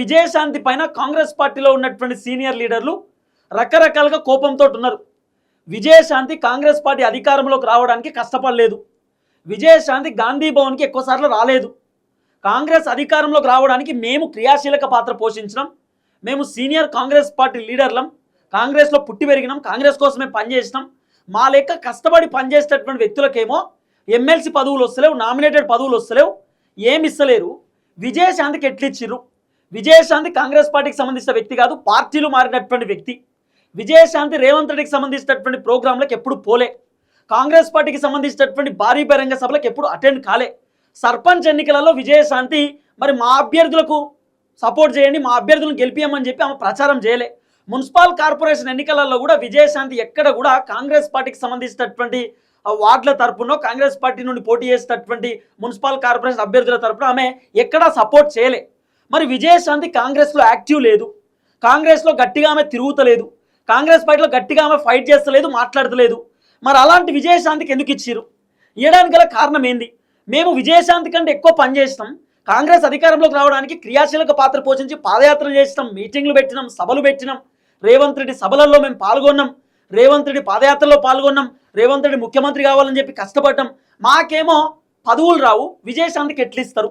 విజయశాంతి పైన కాంగ్రెస్ పార్టీలో ఉన్నటువంటి సీనియర్ లీడర్లు రకరకాలుగా కోపంతో ఉన్నారు. విజయశాంతి కాంగ్రెస్ పార్టీ అధికారంలోకి రావడానికి కష్టపడలేదు. విజయశాంతి గాంధీ భవన్కి ఎక్కువసార్లు రాలేదు. కాంగ్రెస్ అధికారంలోకి రావడానికి మేము క్రియాశీలక పాత్ర పోషించినాం. మేము సీనియర్ కాంగ్రెస్ పార్టీ లీడర్లం. కాంగ్రెస్లో పుట్టి పెరిగినాం. కాంగ్రెస్ కోసమే పనిచేసినాం. మా లెక్క కష్టపడి పనిచేసేటటువంటి వ్యక్తులకేమో ఎమ్మెల్సీ పదవులు వస్తలేవు, నామినేటెడ్ పదవులు వస్తలేవు, ఏమి ఇస్తలేరు. విజయశాంతికి ఎట్లిచ్చిర్రు? విజయశాంతి కాంగ్రెస్ పార్టీకి సంబంధించిన వ్యక్తి కాదు, పార్టీలు మారినటువంటి వ్యక్తి. విజయశాంతి రేవంత్ రెడ్డికి సంబంధించినటువంటి ప్రోగ్రాంలకు ఎప్పుడు పోలే. కాంగ్రెస్ పార్టీకి సంబంధించినటువంటి భారీ బహిరంగ సభలకు ఎప్పుడు అటెండ్ కాలే. సర్పంచ్ ఎన్నికలలో విజయశాంతి మరి మా అభ్యర్థులకు సపోర్ట్ చేయండి, మా అభ్యర్థులను గెలిపియమని చెప్పి ఆమె ప్రచారం చేయలే. మున్సిపల్ కార్పొరేషన్ ఎన్నికలలో కూడా విజయశాంతి ఎక్కడ కూడా కాంగ్రెస్ పార్టీకి సంబంధించినటువంటి వార్డుల తరపునో కాంగ్రెస్ పార్టీ నుండి పోటీ చేసేటటువంటి మున్సిపల్ కార్పొరేషన్ అభ్యర్థుల తరపున ఆమె ఎక్కడా సపోర్ట్ చేయలే. మరి విజయశాంతి కాంగ్రెస్లో యాక్టివ్ లేదు, కాంగ్రెస్లో గట్టిగా ఆమె తిరుగుతలేదు, కాంగ్రెస్ పార్టీలో గట్టిగా ఆమె ఫైట్ చేస్తలేదు, మాట్లాడతలేదు. మరి అలాంటి విజయశాంతికి ఎందుకు ఇచ్చిర్రు? ఇవ్వడానికి గల కారణం ఏంది? మేము విజయశాంతి కంటే ఎక్కువ పనిచేసినాం. కాంగ్రెస్ అధికారంలోకి రావడానికి క్రియాశీలక పాత్ర పోషించి పాదయాత్ర చేసినాం, మీటింగ్లు పెట్టినాం, సభలు పెట్టినాం. రేవంత్ రెడ్డి సభలలో మేము పాల్గొన్నాం, రేవంత్ రెడ్డి పాదయాత్రలో పాల్గొన్నాం, రేవంత్ రెడ్డి ముఖ్యమంత్రి కావాలని చెప్పి కష్టపడ్డాం. మాకేమో పదవులు రావు, విజయశాంతికి ఎట్లిస్తారు?